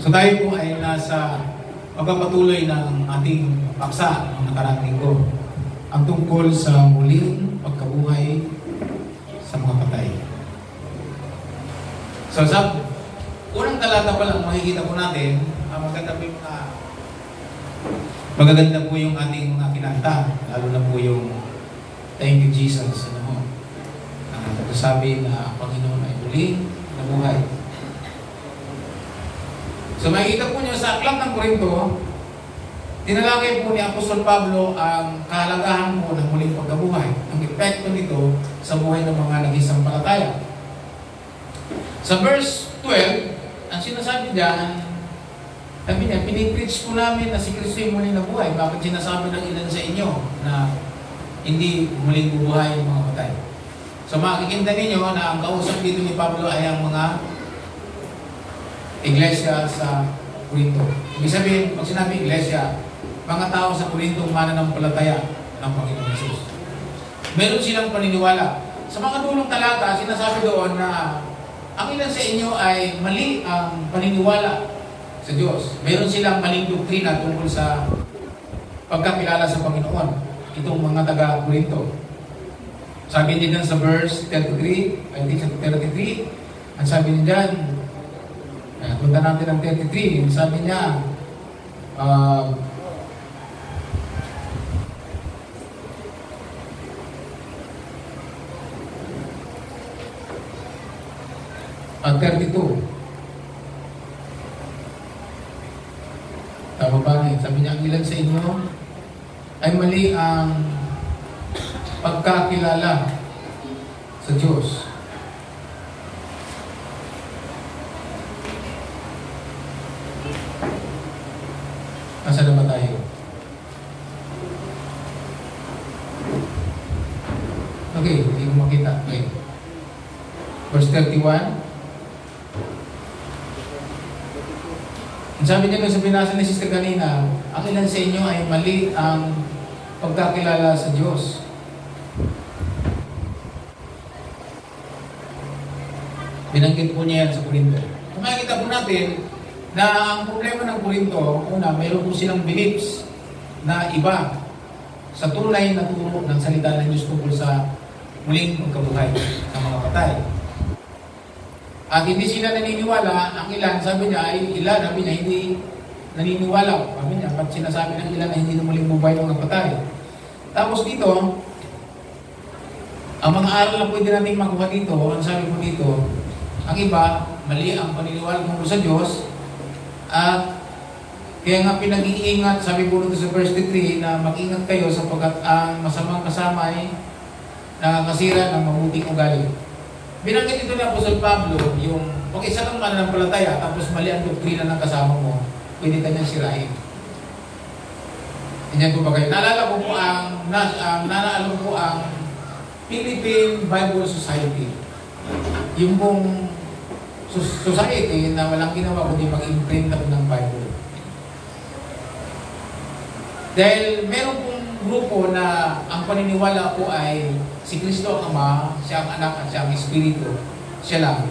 So tayo po ay nasa pagpapatuloy ng ating paksa ng nakaraang linggo, ang tungkol sa muling pagkabuhay sa mga patay. So sa unang talata pa lang makikita po natin, magaganda po yung ating mga kinanta, lalo na po yung Thank you Jesus, nagsasabi na ang Panginoon ay muling nabuhay. So makikita po nyo sa Aklat ng Korinto, tinalagay po ni Apostol Pablo ang kahalagahan po ng muling pagkabuhay, ang epekto nito sa buhay ng mga nag-isampalataya. Sa verse 12, ang sinasabi diyan, sabi niya, pinipreach po namin na si Kristo yung muling nabuhay. Bakit sinasabi ng ilan sa inyo na hindi muling bubuhay yung mga patay? So makikita ninyo na ang kausap dito ni Pablo ay ang mga iglesia sa Korinto. Ibig sabihin, pag sinabi iglesia, mga tao sa Korinto mananampalataya ng Panginoon Jesus. Meron silang paniniwala. Sa mga dulong talata, sinasabi doon na ang ilan sa inyo ay mali ang paniniwala sa Diyos. Meron silang maling doktrina tungkol sa pagkakilala sa Panginoon. Itong mga taga-Korinto. Sabi niya dyan sa verse 33, I think sa 33, ang sabi niya dyan, punta natin ang 33, sabi niya, at 32. Tama ba? Sabi niya, ang ilan sa inyo ay mali ang pagkakilala sa Diyos. Asa na ba tayo? Okay, hindi ko makita. Okay. Verse 31. Sabi niya doon sa binasa ni Sister kanina, ang ilan sa inyo ay mali ang pagkakilala sa Diyos. Binanggit po niya yan sa Korinto. Kung makikita po natin na ang problema ng Korinto, una, mayroon po silang beliefs na iba sa tunay na turo ng salita ng Diyos tungkol sa muling pagkabuhay ng mga patay. At hindi sila naniniwala, ang ilan, sabi niya, hindi naniniwala. Sabi niya, pag sinasabi ng ilan na hindi na muling buhay ng mga patay. Tapos dito, ang mga aral na pwede natin makuha dito, ang sabi po dito, ang iba, mali ang paniniwala tungkol sa Diyos, at kaya nga pinag-iingat, sabi po nito sa verse 3, na mag-ingat kayo sapagkat ang masamang kasama ay nakakasira ng mabuting ugali. Binanggit ito ni Apostol Pablo, yung pag isa kang mananampalataya, tapos mali ang doktrina ng kasama mo, pwede ka niyang sirain. Ganyan po ba kayo? Naalala ko po ang Philippine Bible Society. Yung pong society na walang ginawa kundi mag-imprint ng Bible. Dahil meron pong grupo na ang paniniwala po ay si Kristo ang Ama, siya ang Anak at siya ang Espiritu, siya lang.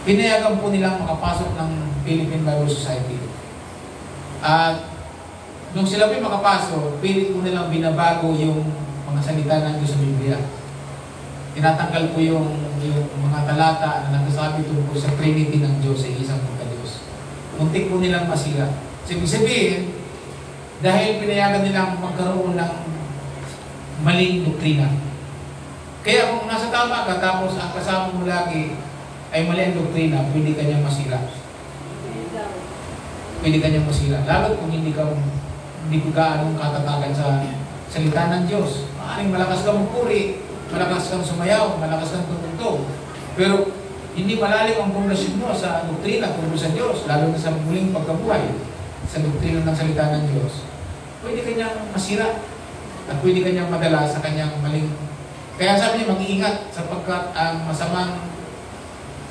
Pinayagan po nilang makapasok ng Philippine Bible Society. At nung sila po makapasok, pilit po nilang binabago yung mga salita ng Diyos sa Biblia. Tinatanggal po yung mga talata na nagsasabi tungkol sa Trinity ng Diyos sa isang pagka-Diyos. Muntik po nilang masira. So, ibig sabihin, dahil pinayagan nilang magkaroon ng maling doktrina. Kaya kung nasa tama ka, tapos ang kasama mo lagi ay mali ang doktrina, pwede ka niyang masira. Pwede ka niyang masira. Lalo kung hindi ka anong katatagan sa salita ng Diyos. Maaaring malakas kang magpuri, malakas kang sumayaw, malakas kang tutugtog. Pero hindi malalim ang pundasyon mo sa doktrina tungkol sa Diyos, lalo na sa muling pagkabuhay sa doktrina ng salita ng Diyos. Pwede kanyang masira at pwede kanyang madala sa kanyang maling. Kaya sabi niya, mag-iingat sapagkat ang masamang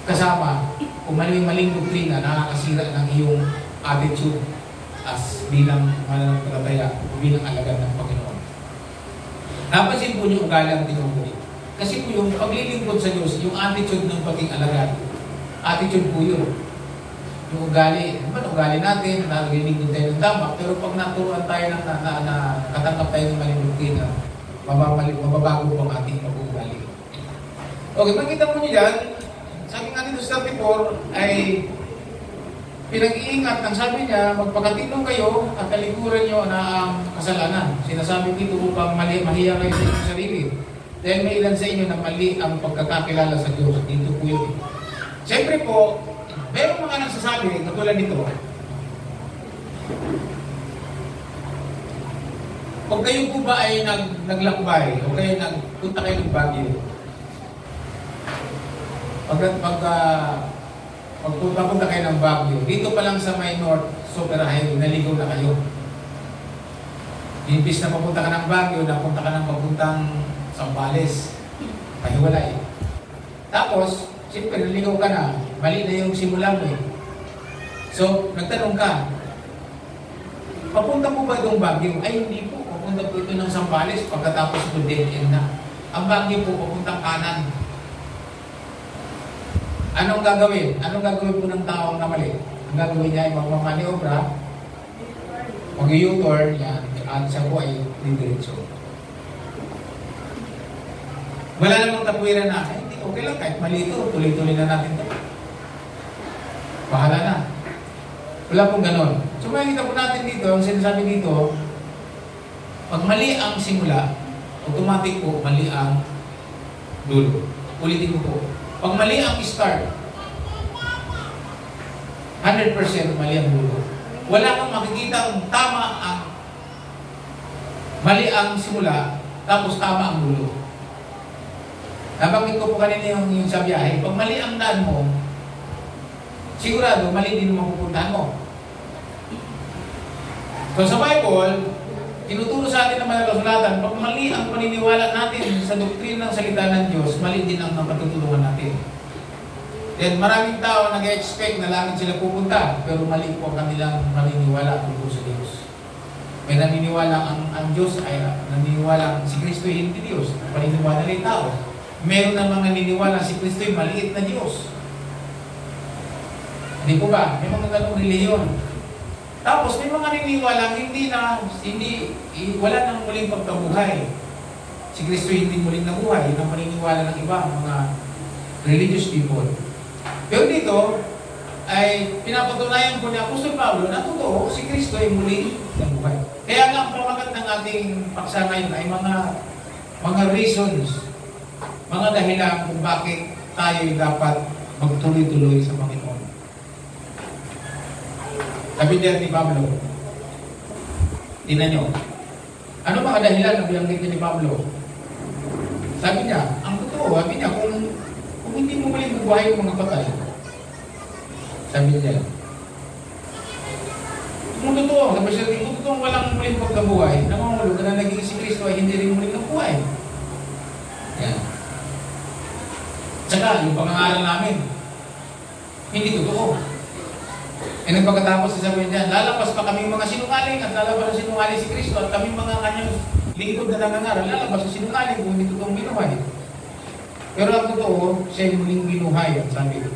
kasama o maling doktrina nakakasira ng iyong attitude as bilang mananampalataya o bilang alagad ng Panginoon. Napansin po niyo ugali ang tinuturi. Kasi po yung paglilingkod sa Diyos, yung attitude ng paging alagad, attitude po yun. yung ugali. Diba, ugali natin, narinig din tayo ng tama, pero pag naturuan tayo ng katanggap tayo ng maling doktrina, mababago po ang ating pag-ugali. Okay, makita mo niyo dyan, sabi nga dito sa 34 ay pinag-iingat ng sabi niya, magpakatino kayo at talikuran niyo na ang kasalanan. Sinasabi dito upang mahiya kayo sa inyong sarili. Dahil may ilan sa inyo na mali ang pagkakakilala sa Diyos. Dito po yun. Siyempre po, meron mga nagsasabi, katulad nito, kung kayo po ba ay naglakbay, o kayo nagpunta kayo ng Baguio, pagpunta kayo ng Baguio, dito pa lang sa may North Super Highway, naligaw na kayo. Imbis na papunta ka ng Baguio, napunta ka ng papuntang Sambales, pahiwalay. Tapos, siyempre, naligaw ka na, mali na yung simula mo eh. So, nagtanong ka, papunta po ba itong Baguio? Ay, hindi po. Papunta po ito ng Sambales pagkatapos po dead end na. Ang Baguio po, papuntang kanan. Anong gagawin? Anong gagawin po ng taong na mali? Ang gagawin niya ay magmamaniobra, mag-U-turn, yan, at siya po ay didiretso. Wala namang tapuwiran na, ay, hindi, okay lang, kahit mali ito, tuloy-tuloy na natin ito. Bahala na. Wala pong ganon. So, makikita po natin dito, ang sinasabi dito, pag mali ang simula, automatic po, mali ang dulo. Ulitin ko po. Pag mali ang start, 100% mali ang dulo. Wala kang makikita ang tama ang mali ang simula, tapos tama ang dulo. Nabanggit ko po kanina yung sa biyahe, pag mali ang daan mo, sigurado mali din ang mapupuntahan mo. So sa Bible, tinuturo sa atin ng mga kasulatan, pag mali ang paniniwala natin sa doktrina ng salita ng Diyos, mali din ang patutulungan natin. Then maraming tao nag-expect na langit sila pupunta, pero mali po ang kanilang paniniwala tungkol sa Diyos. May naniniwala ang Diyos ay naniniwala si Kristo ay hindi Diyos. Paniniwala nila tao. Meron namang naniniwala si Kristo ay maliit na Diyos. Hindi po ba? May mga ganong reliyon. Tapos may mga naniniwala wala nang muling pagkabuhay. Si Kristo hindi muling nabuhay. Yun ang paniniwala ng iba, mga religious people. Pero dito, ay pinapatunayan po ni Apostol Pablo na totoo, si Kristo ay muling nabuhay. Kaya nga ang pamagat ng ating paksa ngayon ay mga reasons, mga dahilan kung bakit tayo dapat magtuloy-tuloy sa Panginoon. Sabi niya ni Pablo, tingnan nyo, ano mga dahilan na bilanggit ni Pablo? Sabi niya, ang totoo, sabi niya, kung hindi mo muling bubuhay yung mga patay, sabi niya, kung totoo, sabi siya, kung totoo walang muling pagkabuhay, namamulog na naging si Kristo ay hindi rin muling nabuhay. Yan. Tsaka, yung pangangaral namin, hindi totoo. Pagkatapos sasabihin niya, lalabas pa kaming mga sinungaling at lalabas na sinungaling si Kristo at kaming mga kanyang lingkod na nangangaral, lalabas sa sinungaling kung hindi totoong binuhay. Pero ang totoo, siya muling binuhay, ang sabi.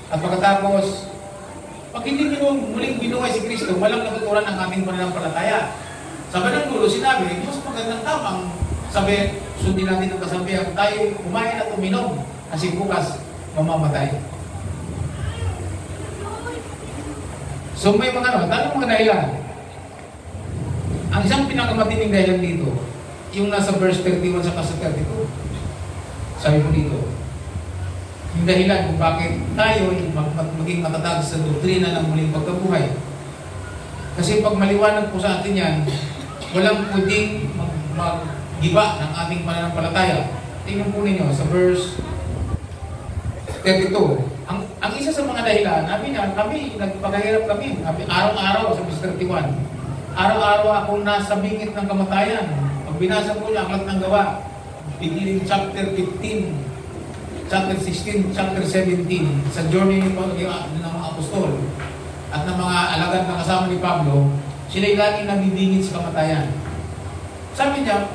At pagkatapos, pag hindi muling binuhay si Kristo, walang natuturan ang aming pananampalataya. Sa bandang dulo, sinabi, mas magandang tamang sabi, sundin natin ang kasabihan, tayo kumain at uminom kasi bukas mamamatay. So may mga mga dahilan. Ang isang pinakamatining dahilan dito, yung nasa verse 31 sa 32. Sabi po dito, yung dahilan kung bakit tayo maging matatag sa doktrina ng muling pagkabuhay. Kasi pag maliwanag po sa atin yan, walang pwedeng mag-giba ng ating pananampalataya. Tingnan po ninyo sa verse 32. Ang isa sa mga dahilan, nagpagahirap kami. Araw-araw sa verse 31. Araw-araw akong nasa bingit ng kamatayan. Pag binasa ko yung Aklat ng Gawa, beginning chapter 15, chapter 16, chapter 17, sa journey ng mga apostol at ng mga alagad na kasama ni Pablo, sila'y laging nabibingit sa kamatayan. Sabi niya,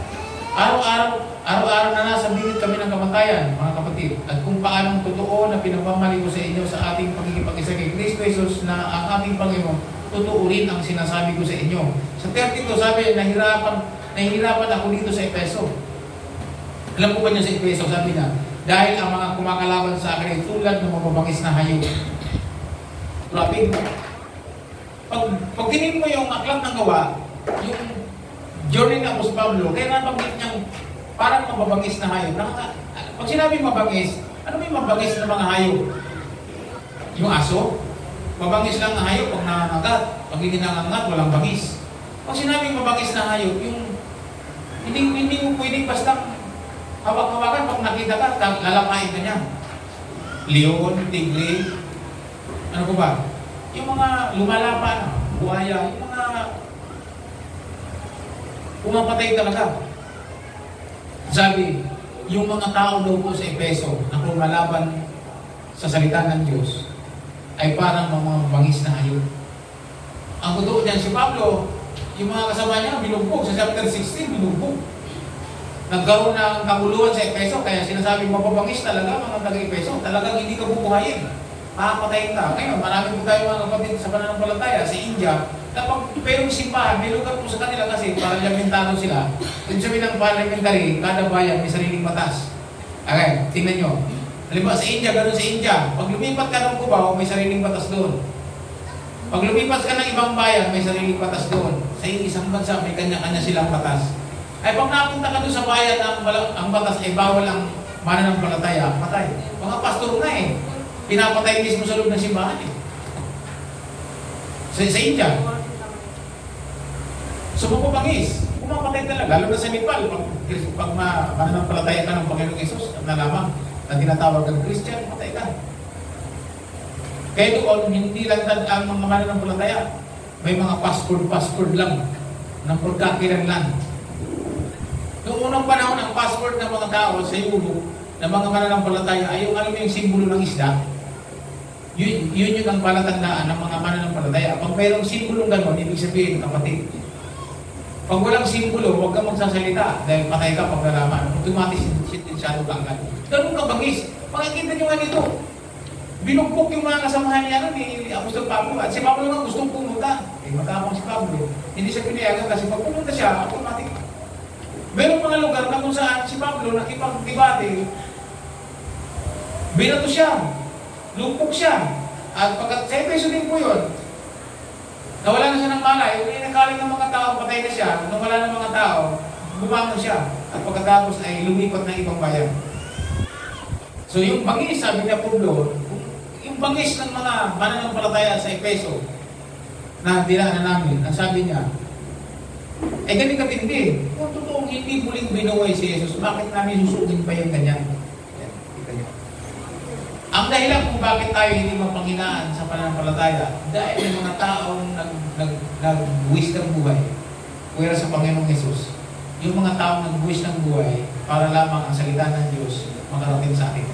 araw-araw Araw-araw na nasa bingit kami ng kamatayan, mga kapatid, at kung paanong totoo na pinagmamali ko sa inyo sa ating pagkikipag-isa kay Kristo Jesus na ang ating Panginoon, totoo rin ang sinasabi ko sa inyo. Sa 32, sabi, nahihirapan ako dito sa Efeso. Alam mo ba niya sa Efeso? Sabi niya, dahil ang mga kumakalaban sa akin ay tulad ng mababangis na hayop. Grabe mo. Pag tingin mo yung aklat ng Gawa, yung journey ng Apostol Pablo, kaya nabanggit niyang parang mababangis na hayop. Pag sinabi mabangis, ano may mabangis na mga hayop? Yung aso? Mabangis lang na hayop pag nangangagat. Pag hindi nangangagat, walang bangis. Pag sinabi mabangis na hayop, yung hindi mo pwedeng basta hawak-hawakan pag nakita ka, lalakain ka niya. Leon, tigre, ano ko ba? Yung mga lumalapan, buhaya, yung mga pumapatay talaga. Sabi, yung mga tao daw po sa Efeso na lumalaban sa salita ng Diyos ay parang mga bangis na hayop. Ang totoo niyan si Pablo, yung mga kasama niya binugbog. Sa chapter 16, binugbog. Nagkaroon ng kaguluhan sa Efeso, kaya sinasabi mababangis talaga mga taga-Efeso. Talagang hindi ka bubuhayin. Makapatayin ka. Ngayon, marami po tayo mga kapatid sa pananampalataya, sa India, kapag pero simbahan, may lugar po sa kanila kasi parlamentano sila. Kung sabi ng parliamentary, kada bayan may sariling batas. Okay, tingnan nyo. Halimbawa sa India, ganoon sa India. Pag lumipat ka ng Cubao, may sariling batas doon. Pag lumipat ka ng ibang bayan, may sariling batas doon. Sa isang bansa, may kanya-kanya silang batas. Ay pag napunta ka doon sa bayan, ang batas ay bawal ang mananampalataya, patay. Mga pastor na eh. Pinapatay mismo sa loob ng simbahan eh. Sa India. So mapapangis. Pumapatay talaga. Lalo na sa Nepal. Pag mananampalataya ka ng Panginoong Yesus, na lamang na tinatawag ng Christian, patay ka. Kaya doon, hindi lang ang mga mananampalataya. May mga passport lang ng pagkakilanlan. Noong unang panahon, ang passport ng mga tao sa Europe, ng mga mananampalataya, ay yung alam mo yung simbolo ng isda. Yun yung ang palatandaan ng mga mananampalataya. Pag mayroong simbolong gano'n, ibig sabihin, kapatid, pag walang simbolo, huwag kang magsasalita dahil patay ka pag nalaman. Automatic sintisyado ka agad. Ganun ka bangis. Pakikita nyo nga dito. Binugbog yung mga kasamahan niya ni Apostol Pablo. At si Pablo nga gustong pumunta. Matapang si Pablo. Hindi siya pinayagan kasi pag pumunta siya, automatic. Merong mga lugar na kung saan si Pablo nakipag-debate, binato siya. Lumpok siya. At pagkat sa Efeso din po yun, nawala na siya ng malay, yung inakaling ng mga tao, patay na siya, nung wala ng mga tao, bumangon siya. At pagkatapos ay lumipat ng ibang bayan. So yung bangis, sabi niya po doon, yung bangis ng mga mananampalataya sa Efeso, na dinaanan namin, ang sabi niya, ay ganun katindi. Kung totoong hindi muling binuhay si Jesus, bakit namin susugin pa yung ganyan? Ang dahilan kung bakit tayo hindi mapanghinaan sa pananampalataya, dahil may mga taong nag-buwis ng buhay, wala sa Panginoong Jesus. Yung mga taong nag-buwis ng buhay, para lamang ang salita ng Diyos makarating sa atin.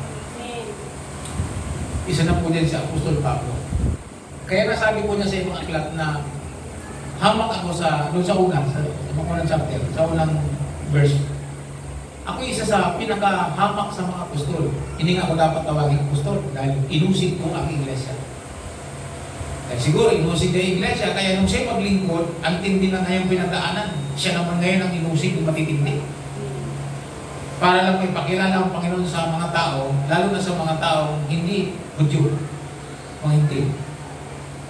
Isa na po din si Apostol Pablo. Kaya nasabi po niya sa ibang aklat na hamak ako doon sa unang chapter, sa unang verse. Ako isa sa pinaka-hamak sa mga apostol. Hindi nga ako dapat tawagin apostol dahil inusig ko ang iglesia. Dahil siguro inusig na yung iglesia, kaya nung siya maglingkod, ang tindi na ngayong pinagdaanan, siya naman ngayon ang inusig kung matitindi. Para lang may pakilala ang Panginoon sa mga tao, lalo na sa mga taong hindi Hudyo, mga hindi.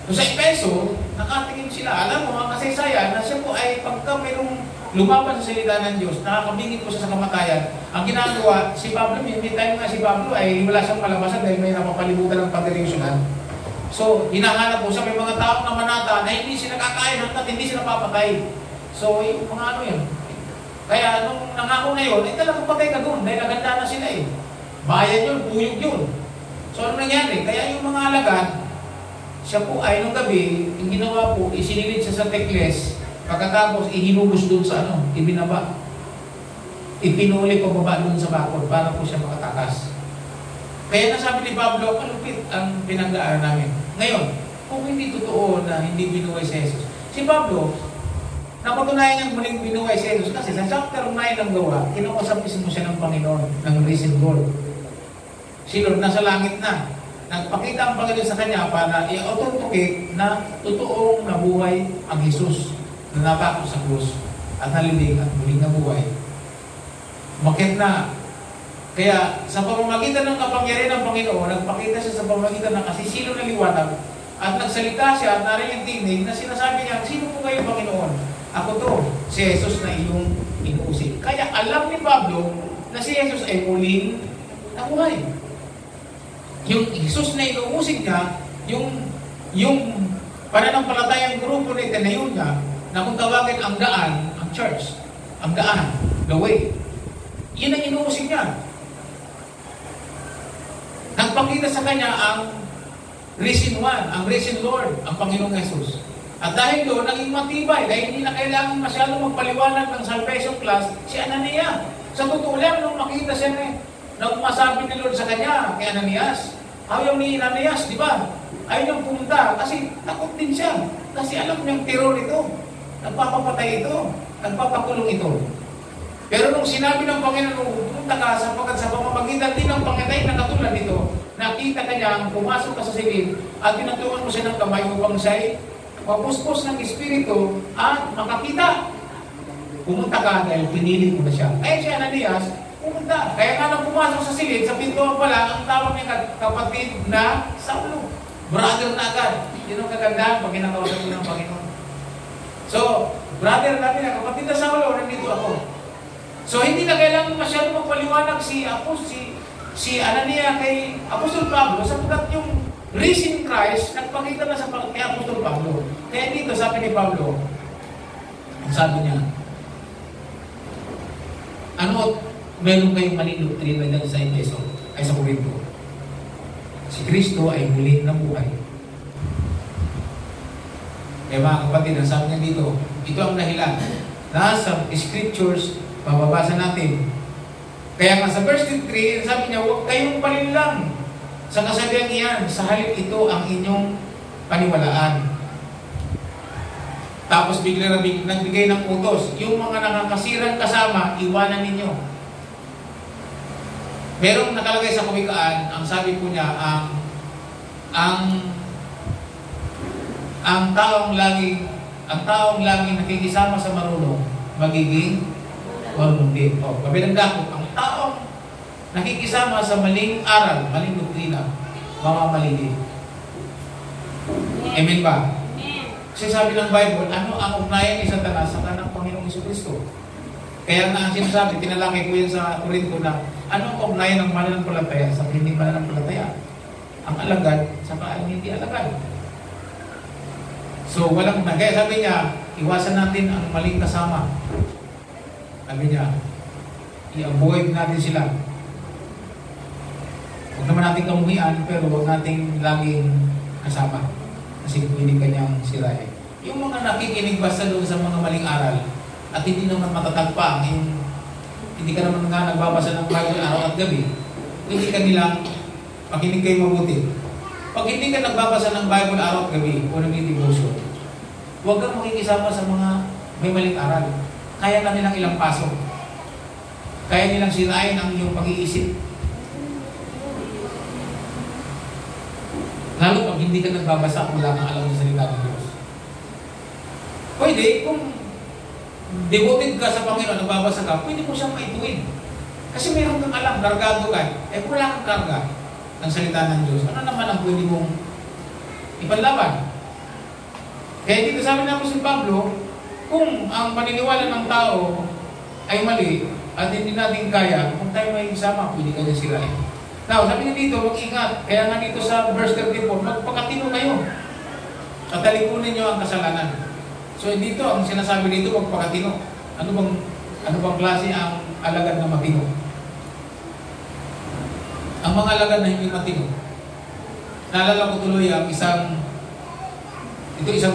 So sa Efeso, nakatingin sila, alam mo, mga kasaysayan, na siya po ay pagka mayroong lumaban sa salita ng Diyos, nakakabingit po siya sa kamatayan. Ang ginagawa, si Pablo, may time nga si Pablo ay wala siyang malabasan dahil may napapalibutan ng pagdireksyonan. So, hinahanap po siya, may mga taong na manata na hindi sila kakain hanggat hindi sila papatay. So, yung mga ano yun. Kaya nung nangako na yun, ay talagang patay ka doon dahil naganda na sila eh. Bayan yun, puyog yun. So, ano nangyari? Kaya yung mga alagad, siya po ay nung gabi, yung ginawa po, isinilid siya sa tekles. Pagkatapos, ihinubos doon sa ibinaba. Ipinuli ko baba doon sa bakod para po siya makatakas. Kaya nasabi ni Pablo, malupit ang pinagdaanan namin. Ngayon, kung hindi totoo na hindi binuhay si Jesus, si Pablo, Napatunayan niyang muling binuhay si Jesus kasi sa chapter 9 ng Gawa, kinuusap mismo siya ng Panginoon, ng risen Lord. Si Lord nasa langit na. Nagpakita ang Panginoon sa kanya para i-authenticate na totoong nabuhay ang Jesus na napako sa krus at nalibing at muling nabuhay. Bakit na? Kaya sa pamamagitan ng kapangyarihan ng Panginoon, nagpakita siya sa pamamagitan ng kasisilo na liwanag at nagsalita siya at narinig tinig na sinasabi niya, sino po kayo, Panginoon? Ako to, si Jesus na iyong inuusig. Kaya alam ni Pablo na si Jesus ay muling nabuhay. Yung Jesus na inuusig niya, yung pananampalatayang grupo na itinayo niya, na kung tawagin ang daan, ang church, ang daan, the way, yun ang inuusig niya. Nagpakita sa kanya ang risen one, ang risen Lord, ang Panginoong Jesus. At dahil doon, naging matibay, dahil hindi na kailangan masyadong magpaliwanag ng salvation class si Ananias. Sa totoo lang, nung makita siya nung masabi ni Lord sa kanya, kay Ananias, ayaw ni Ananias, di ba? Ayaw niyang pumunta kasi takot din siya. Kasi alam niyang terror ito, nagpapapatay ito, nagpapakulong ito. Pero nung sinabi ng Panginoon, pumunta ka sapagkat sa pamamagitan din ng Panginoon na katulad nito, nakita ka niya, pumasok ka sa silid at tinatuan mo siya ng kamay upang siya'y mapuspos ng Espiritu at makakita. Pumunta ka dahil pinili mo na siya. Kaya si Ananias, pumunta. Kaya nga nang pumasok sa silid, sa pintuan pala, ang tawag niya kapatid na Saulo. Brother na agad. Yun ang kagandahan pag kinakawasan mo ng Panginoon. So, brother namin na kapatid na Saulo, nandito ako. So, hindi na kailangan masyado magpaliwanag si Ananias kay Apostol Pablo sapagkat yung risen Christ, nagpakita na sa kay Apostol Pablo. Kaya dito, sabi ni Pablo, sabi niya, ano, meron kayong maling doktrina dyan sa Efeso, ay sa Corinto. Si Kristo ay muling nabuhay. Kaya mga kapatid, ang sabi niya dito, ito ang dahilan. Nasa scriptures, mababasa natin. Kaya nga sa verse 3, sabi niya, huwag kayong palinlang sa kasabihan iyan, sa halip ito ang inyong paniwalaan. Tapos bigla nagbigay ng utos, yung mga nakakasirang kasama, iwanan ninyo. Merong nakalagay sa kawikaan, ang sabi po niya, ang taong laging nakikisama sa marunong, magiging marunong din. O, kabilang dako, ang taong nakikisama sa maling aral, maling doktrina, mamamalin din. Amen ba? Kasi sabi ng Bible, ano ang ugnayan ni Satanas sa kanang Panginoong Jesucristo? Kaya nga ang sinasabi, tinalaki ko yan sa Corinto na, ano ang ugnayan ng mananampalataya sa hindi mananampalataya? Ang alagad sa ang hindi alagad. So, walang na. Kaya sabi niya, iwasan natin ang maling kasama. Sabi niya, i-avoid natin sila. Huwag naman natin kamuhian, pero huwag natin laging kasama. Kasi pwede kanyang sirain. Yung mga nakikinig basta doon sa mga maling aral, at hindi naman matatag pa, hindi ka naman nga nagbabasa ng Bible araw at gabi, hindi ka nilang makinig kayo mabuti. Pag hindi ka nagbabasa ng Bible araw at gabi, o nag-devotion, huwag kang makikisama sa mga may maling aral. Kaya na nilang ilang pasok. Kaya nilang sirain ang iyong pag-iisip. Lalo pag hindi ka nagbabasa, wala kang alam sa salita ng Diyos. Pwede, kung devoted ka sa Panginoon, nagbabasa ka, pwede mo siyang maituin. Kasi meron kang alam, kargado ka. Eh, wala kang karga ng salita ng Diyos. Ano naman ang pwede mong ipanlaban? Kaya dito sabi namin si Pablo, kung ang paniniwala ng tao ay mali at hindi natin kaya, kung tayo may isama, pwede ka niya sirain. Now, sabi niya dito, mag-ingat. Kaya nga dito sa verse 34, magpakatino kayo. At talikunin niyo ang kasalanan. So dito, ang sinasabi dito, magpakatino. Ano bang klase ang alagad na matino? Ang mga alagad na hindi matino. Naalala ko tuloy ang isang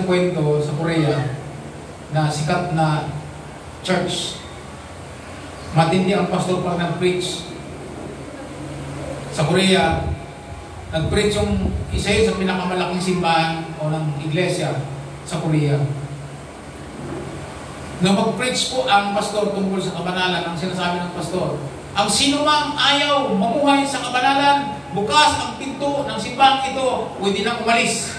kwento sa Korea na sikat na church. Matindi ang pastor pag nag-preach sa Korea. Nag-preach yung isa yun sa pinakamalaking simbahan o ng iglesia sa Korea. na mag-preach po ang pastor tungkol sa kabanalan, ang sinasabi ng pastor. Ang sino mang ayaw mamuhay sa kabanalan, bukas ang pinto ng simbahan ito, pwede nang umalis.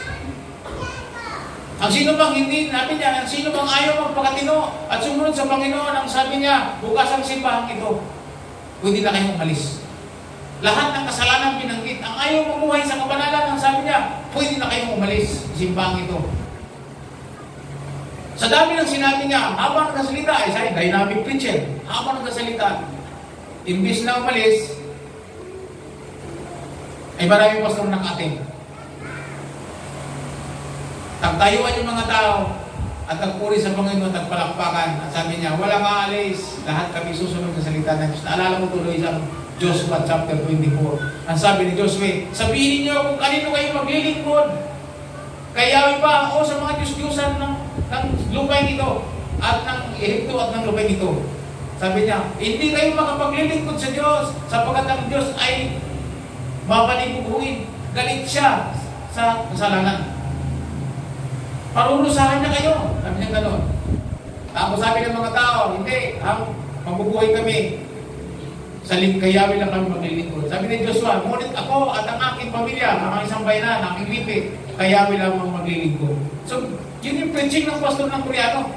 Ang sino mang hindi, sabi niya, ang sino mang ayaw magpakatino at sumunod sa Panginoon, ang sabi niya, bukas ang simbahan ito, pwede na kayong umalis. Lahat ng kasalanan binanggit, ang ayaw mamuhay sa kabanalan, ang sabi niya, pwede na kayong umalis sa simbahan ito. Sa dami ng sinabi niya, habang nagsasalita, ay say, dynamic preacher, habang nagsasalita, imbis na umalis, ay maraming pastor ng ating. Tagtayuan yung mga tao at nagpuri sa Panginoon at palakpakan. At sabi niya, walang aalis, lahat kami susunod sa salita ng Diyos. Naalala mo tuloy isang Joshua chapter 24. Ang sabi ni Joshua, sabihin niyo kung kanino kayo maglilingkod. Kaya ba ako sa mga Diyos-Diyosan ng lupain ito at ng Ehipto at ng lupain ito. Sabi niya, hindi kayo makapaglilingkod sa Diyos sapagkat ang Diyos ay mapanigubuhin. Galit siya sa kasalanan. Parurusahan niya kayo. Sabi niya gano'n. Tapos sabi ng mga tao, hindi, mabubuhay kami. Sa kayawin lang kami maglilingkod. Sabi ni Joshua, ngunit ako at ang aking pamilya, ang isang bayanan, ang aking lipi, kayawin lang maglilingkod. So, yun yung preaching ng pastor ng Koreano.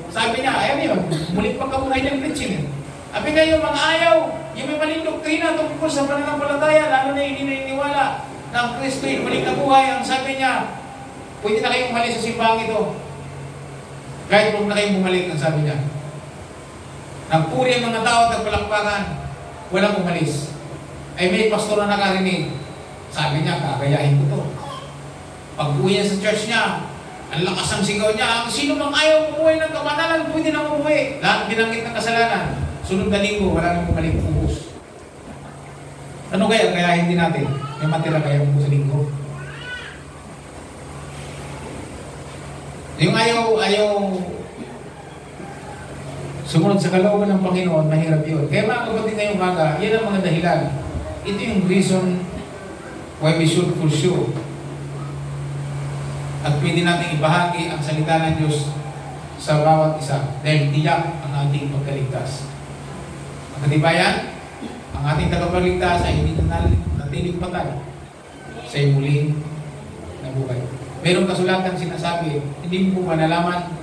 Sabi niya, ayan yun, muling pagkabuhay ng preaching. Sabi nga yung mga ayaw, yung may maling doktrina tungkol sa pananampalataya, lalo na hindi naniniwala na ang Kristo ay muling nabuhay. Ang sabi niya, pwede na kayong umalis sa simbahan ito. Kahit huwag na kayong bumalik, ang sabi niya. Nagpuri ang mga tao at nagpalakpakan, walang umalis. Ay may pastor na nakarinig. Sabi niya, kakayahin ko to. Pag-uwi niya sa church niya, ang lakas ng sigaw niya, ang sino mang ayaw umuwi ng kabanalan, pwede na umuwi. Lahat binanggit ng kasalanan. Sunod na linggo, wala nang bumalik ubos. Ano kaya? Kaya hindi natin. May matira kaya mo sa linggo. Yung ayaw sumunod sa kalooban ng Panginoon, mahirap yun. Kaya mga kapatid ngayong umaga, yan ang mga dahilan. Ito yung reason why we should pursue. At pwede natin ibahagi ang salita ng Diyos sa bawat isa dahil tiyak ang ating pagkaligtas. Ang katibayan, ang ating tagapagligtas ay hindi na natiling patay sa muling na buhay. Merong kasulatan sinasabi, hindi mo ba nalaman?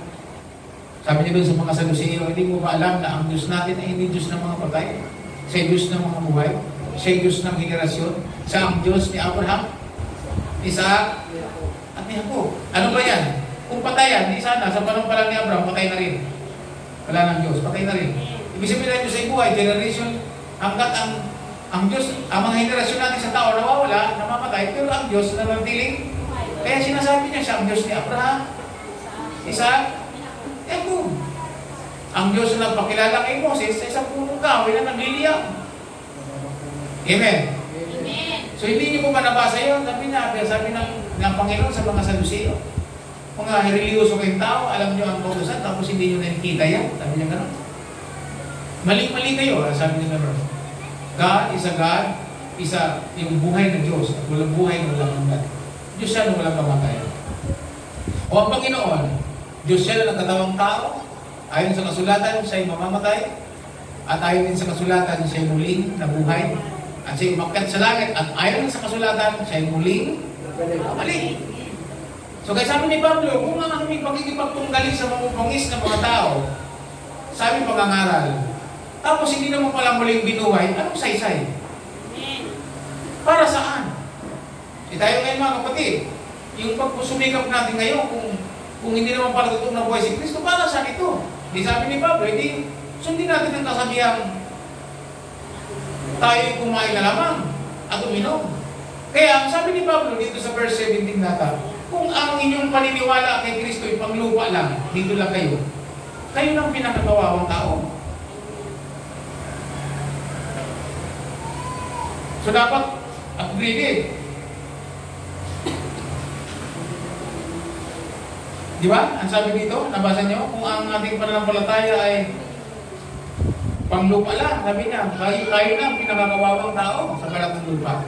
Sabi niya doon sa mga Saduceo, hindi mo ba alam na ang Diyos natin ay hindi Diyos ng mga patay? Siya Diyos ng mga buhay? Siya Diyos ng henerasyon? Siya ang Diyos ni Abraham, Isaac, at ni Jacob. Ano ba yan? Kung patay yan, di sana, sa panahon pa lang ni Abraham, patay na rin. Wala ng Diyos, patay na rin. Ibig sabihin ng Diyos ay buhay, generation, hanggat ang Diyos, ang mga henerasyon natin sa tao nawawala, namamatay, pero ang Diyos na nantiling. Kaya sinasabi niya siya ang Diyos ni Abraham, Isaac, Jacob. Ang Diyos na nagpakilala kay Moses sa isang punong kahoy na nagliliyab. Amen. Amen. So hindi niyo po ba nabasa yun? Sabi ng Panginoon sa mga Saduceo. Mga reliyoso kayong tao, alam niyo ang kautusan, tapos hindi niyo nakikita yan. Sabi niya gano'n. Mali-mali kayo, sabi niya gano'n. God is a God, isa yung buhay ng Diyos. Walang buhay na walang hanggan. Diyos siya na walang kamatayan. O ang Panginoon, Diyos siya na nagkatawang tao, ayon sa kasulatan, siya ay mamamatay, at ayon din sa kasulatan, siya ay muling nabuhay, at siya ay umakyat sa langit, at ayon din sa kasulatan, siya ay muling mabalik. So kaya sabi ni Pablo, kung ang aming pagkikipagtunggali sa mga pangis ng mga tao, sabi pangangaral, tapos hindi naman pala muling binuhay, anong saysay? Para saan? Tayo ngayon mga kapatid, yung pagpusumikap natin ngayon, kung hindi naman pala totoong na buhay si Kristo, para saan ito? Di sabi ni Pablo, hindi sundin natin ang kasabihan, tayo'y kumain na lamang at uminom. Kaya ang sabi ni Pablo dito sa verse 17 nata, kung ang inyong paniniwala kay Kristo ay panglupa lang, dito lang kayo lang pinakakawawang tao. So dapat upgraded. Di ba? Ang sabi dito, nabasa nyo, kung ang ating pananampalataya ay panglupa lang, sabi niya, tayo lang pinakakawawang tao sa balat ng lupa.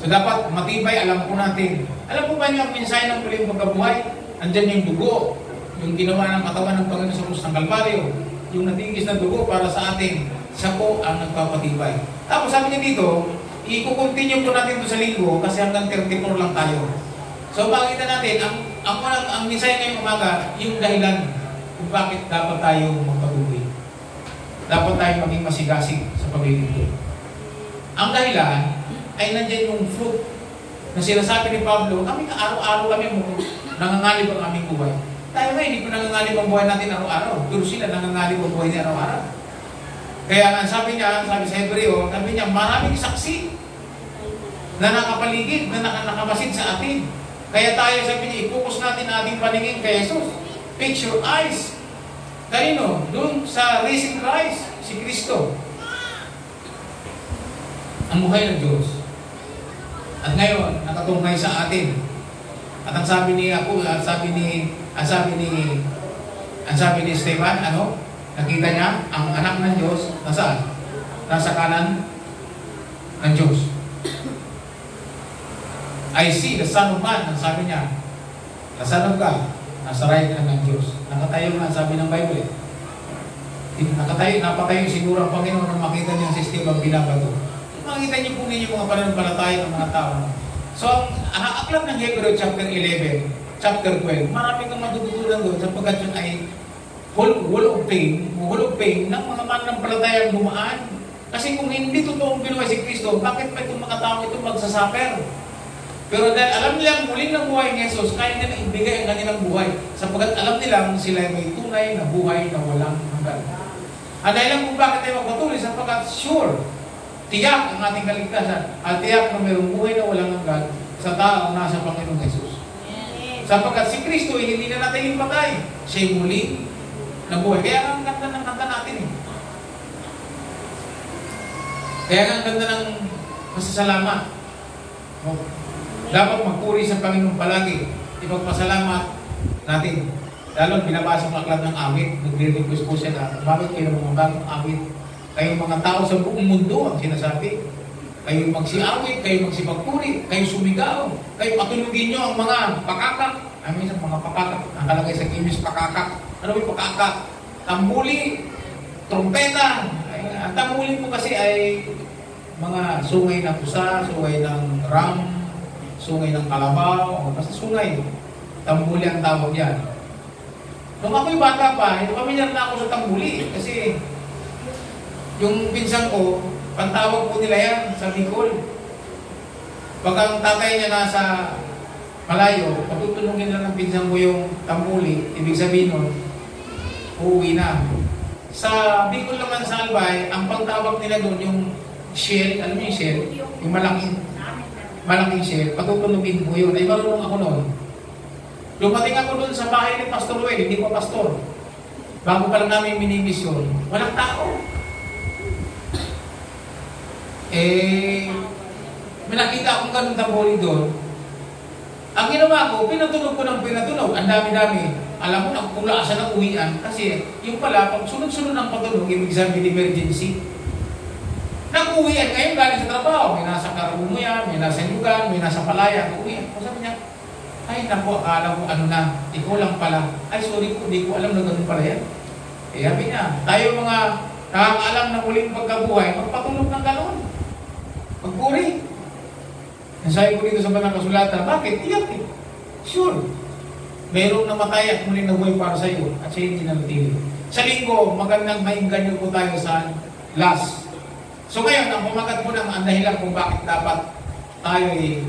So dapat matibay, alam po natin. Alam po ba niyo ang mensahe ng muling pagkabuhay? Andyan yung dugo, yung ginawa ng katawan ng Panginoon sa krus ng Kalbaryo, yung natigis na dugo para sa atin, siya po ang nagpapatibay. Tapos sabi niya dito, i-continue po natin ito sa linggo kasi hanggang 34 lang tayo. So makikita natin, ang misay ngayong umaga, yung dahilan kung bakit dapat tayo magpatuloy. Dapat tayo maging masigasig sa paglilingkod. Ang dahilan ay nandiyan yung fruit na sinasabi ni Pablo, kami araw-araw kami nangangalib ang aming buhay. Tayo nga, hindi ko nangangalib ang buhay natin araw-araw. Pero sila nangangalib ang buhay niya araw-araw. Kaya nga sabi sa Hebreo, sabi niya, maraming saksi na nakapaligid, na nakamasid sa atin. Kaya tayo, sabi niya, i-focus natin ang ating paningin kay Jesus. Fix your eyes. Kanino? Doon sa risen Christ, si Kristo. Ang buhay ng Diyos. At ngayon, nakatungkay sa atin. At ang sabi ni Esteban, nakita niya ang anak ng Diyos, nasaan? Nasa kanan ng Diyos. I see the Son of Man, ang sabi niya. Son of God, nasa right hand ng Diyos. Nakatayo nga, sabi ng Bible. Napatayo siguro ang Panginoon nang makita niya ang sistema binabato. Makita niyo po ninyo mga pananampalataya ng mga tao. So, ang aklat ng Hebreo chapter 11, chapter 12, marami kang matututunan doon sapagkat yun ay full of pain ng mga mananampalatayang dumaan. Kasi kung hindi totoong binuhay si Kristo, bakit pa itong mga tao ito magsasuffer? Pero dahil alam nilang muling ng buhay ni Jesus, kaya nila ibigay ang kanilang buhay. Sapagkat alam nilang sila may tunay na buhay na walang hanggan. At dahil lang kung bakit tayo magpatuloy, sapagkat sure, tiyak ang ating kaligtasan at tiyak na mayroong buhay na walang hanggan sa taong nasa Panginoong Jesus. Sapagkat si Kristo ay hindi na natin ipatay. Siya'y muli na buhay. Kaya ang ganda ng kanta natin. Kaya ang ganda ng masasalamat. Dapat magpuri sa Panginoon palagi. Ipagpasalamat natin. Lalo binabasa ng aklat ng awit. Nagre-request po siya na bakit kayo mga bagong awit? Kayong mga tao sa buong mundo ang sinasabi. Kayo magsiawit, kayo magsipagpuri, kayo sumigaw, kayo patulugin nyo ang mga pakakak. Minsan mga pakakak, ang kalagay sa kimis pakakak. Ano yung pakakak? Tambuli, trompeta. Ang tambuli po kasi ay mga sungay ng pusa, sungay ng ram, sungay ng kalabaw, basta sungay. Tambuli ang tawag yan. Nung ako'y bata pa, pamilyar na ako sa tambuli kasi yung pinsan ko, pantawag po nila yan sa Bicol. Pag ang tatay niya nasa malayo, patutulungin lang ng pinsan ko yung tambuli, ibig sabihin nun, uuwi na. Sa Bicol naman sa Albay, ang pagtawag nila doon yung shell, alam niyo yung shell? Yung malaking shell, patutulungin po yun. Ay marunong ako noon. Dumating ako doon sa bahay ni Pastor Well, hindi pa pastor. Bago pa lang namin minimisyon, walang tao. May nakita akong ganun tamboli doon. Ang ginawa ko, pinatunog ko ng pinatunog. Ang dami-dami. Alam mo na kung laasan ng uwian. Kasi yung pala, pag sunod-sunod ng patunog, ibig sabihin emergency. Nag-uwian ngayon galing sa trabaho. May nasa Karumuyan, may nasa Yugan, may nasa Palaya. Uwian. Kung sabi niya, ay naku, akala ko ano na, ikaw lang pala. Ay sorry po, hindi ko alam na ganun pala yan. Sabi niya, tayo mga nakakaalam na muling pagkabuhay, magpatunog ng ganun. Magpuri. Nasabi ko dito sa banang kasulatan, bakit? Tiyak eh. Sure. Mayroong namatay at muling nabuhay para sa iyo at siya hindi nanatili. Sa linggo, magandang maingganyo po tayo sa last. So ngayon, ang pumagat po ng dahilan kung bakit dapat tayo ay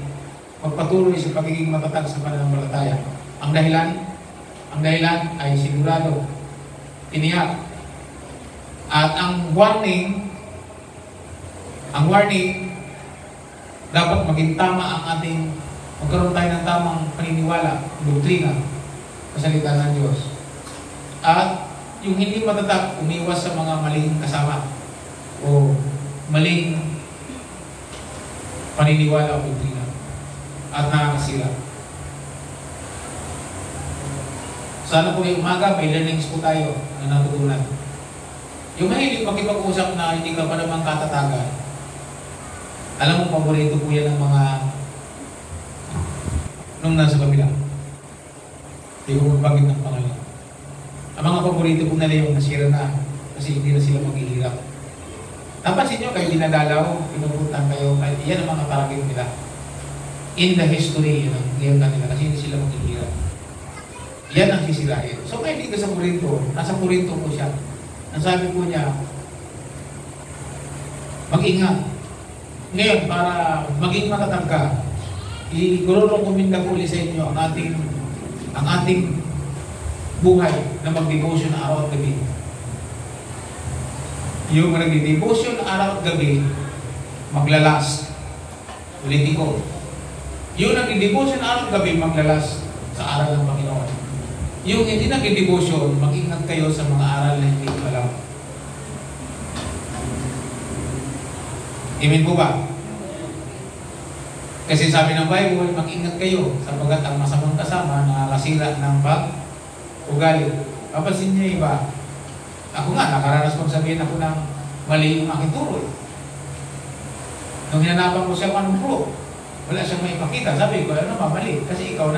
magpatuloy sa pagiging matatag sa pananampalataya. Ang dahilan ay sigurado, tiniyak. At ang warning, dapat maging tama ang ating, magkaroon tayo ng tamang paniniwala, doktrina, sa salita ng Diyos. At yung hindi matatag, umiwas sa mga maling kasama o maling paniniwala o doktrina at nakakasira. Sana po yung umaga, may learnings po tayo na natutunan. Yung mahilig makipag-usap na hindi ka pa naman katatagan, alam mo, paborito po yan ng mga nung nasa kabila. Hindi ko magbanggit ng pangalan. Ang mga paborito kong nila yung nasira na kasi hindi na sila maghihirap. Napansin nyo, kayo dinadalaw, pinupuntan kayo, yan ang mga target nila. In the history, yun ang ngayon kanila kasi hindi sila maghihirap. Yan ang sisirain. So kaya dito sa Corinto, nasa Corinto po siya. Ang sabi po niya, mag-ingat. Ngayon, para maging matatag ka, i-recommenda ko ulit sa inyo ang ating buhay na mag-devotion na araw at gabi. Yung nag-devotion na araw at gabi, maglalas. Ulitin ko. Yung nag-devotion na araw at gabi, maglalas sa aral ng Panginoon. Yung hindi nag-devotion, mag-ingat kayo sa mga aral na hindi ko alam. Amen po ba? Kasi sabi ng Bible, mag-ingat kayo sapagkat ang masamang kasama nakakasira ng pag-ugali. Papansin niyo iba, ako nga, nakaranas kong sabihin ako ng mali yung aking turo. Nung hinanapan ko siya anong proof, wala siyang may ipakita. Sabi ko, ano ba, mali? Kasi ikaw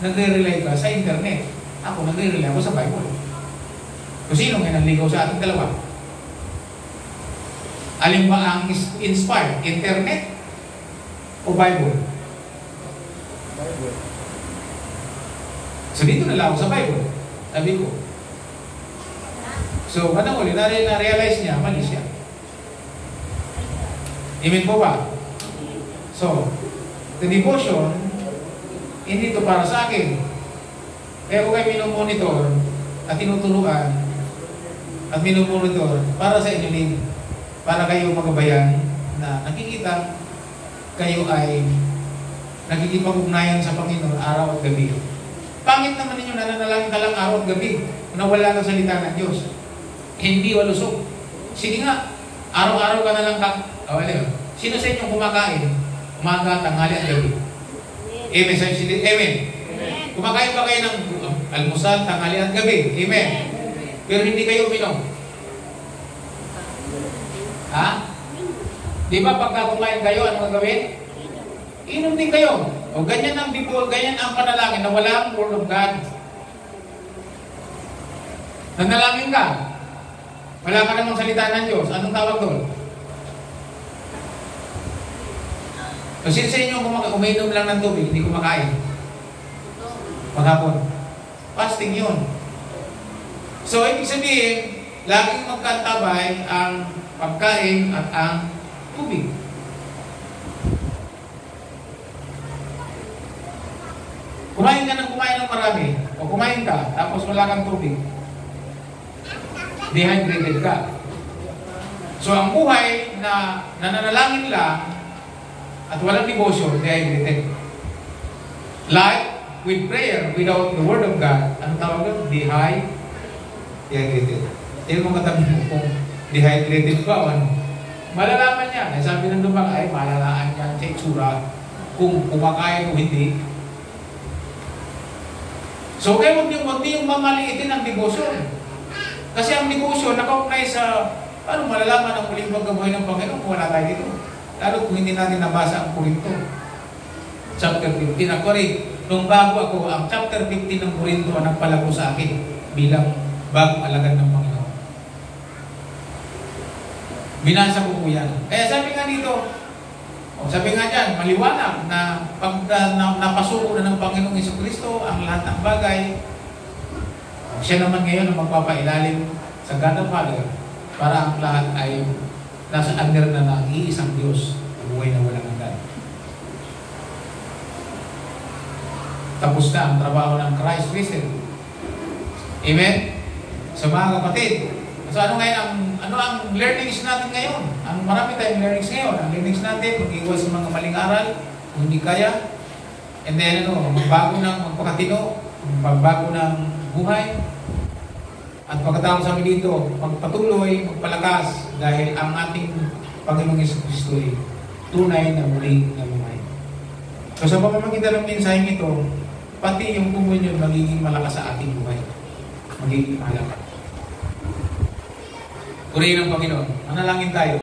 nagre-rely ka sa internet. Ako nagre-rely ako sa Bible. Kung sino nga nanligaw sa ating dalawa? Alin ba ang inspired? Internet o Bible? Bible. So dito na lang ako sa Bible. Sabi ko. So, manang uli, na-realize niya, mali siya. Amen po ba? So, the devotion, hindi ito para sa akin. Kaya kung kayo minumonitor at tinuturuan at minumonitor para sa inyo din, para kayo magabayan na nakikita kayo ay nagkikipag-ugnayan sa Panginoon araw at gabi. Pangit naman ninyo nananalangin ka lang araw at gabi na wala ng salita ng Diyos. Hindi walusog. Sige nga, araw-araw ka na lang sino sa inyo kumakain? Umaga, tanghali at gabi. Amen. Amen. Kumakain ba kayo ng almusal, tanghali at gabi? Amen. Pero hindi kayo uminom. Ha? Di ba pagka kumain kayo, ano gagawin? Inom din kayo. O ganyan ang bibol, ganyan ang panalangin na wala ang Word of God. Nanalangin ka. Wala ka namang salita ng Diyos. Anong tawag doon? Kasi sa inyo, uminom lang ng tubig, hindi kumakain. Maghapon. Fasting yun. So, ibig sabihin, laging magkatabay ang pagkain at ang tubig. Kumain ka ng marami, o kumain ka, tapos wala kang tubig, dehydrated ka. So, ang buhay na nananalangin lang at walang devotion, dehydrated. Like with prayer without the Word of God, ang tawag doon? Dehydrated. Tingnan mo katabi mo kung dehydrated ka o ano. Malalaman niya. Sabi ng lumang, ay malalaan yan sa itsura kung kumakain o hindi. So, kaya huwag niyong mamaliitin ang devotion. Kasi ang devotion, nakaugnay sa paano malalaman ang muling pagkabuhay ng Panginoon kung wala tayo dito. Lalo kung hindi natin nabasa ang Corinto. Chapter 15. Ako rin, nung bago ako, ang chapter 15 ng Corinto ang nagpalago sa akin bilang bagong alagad ng Panginoon. Binasa ko po yan. Kaya sabi nga dito, sabi nga dyan, maliwanag na pag napasuko na ng Panginoong Jesucristo ang lahat ng bagay, siya naman ngayon ang magpapailalim sa God the Father para ang lahat ay nasa under na ng iisang Diyos, buhay na walang hanggan. Tapos na ang trabaho ng Christ risen. Amen? So mga kapatid, so ano ang learnings natin ngayon? Ang marami tayong learnings ngayon. Ang learnings natin, mag-iwas sa mga maling aral, kung hindi kaya. And then magpakatino, magbago ng buhay. At pagkatapos kami dito, magpatuloy, magpalakas dahil ang ating Panginoong Jesucristo ay tunay na muli na buhay. So sa pamamagitan ng mensaheng ito, pati yung komunyon magiging malakas sa ating buhay. Magiging malakas. Purihin ang Panginoon. Manalangin tayo.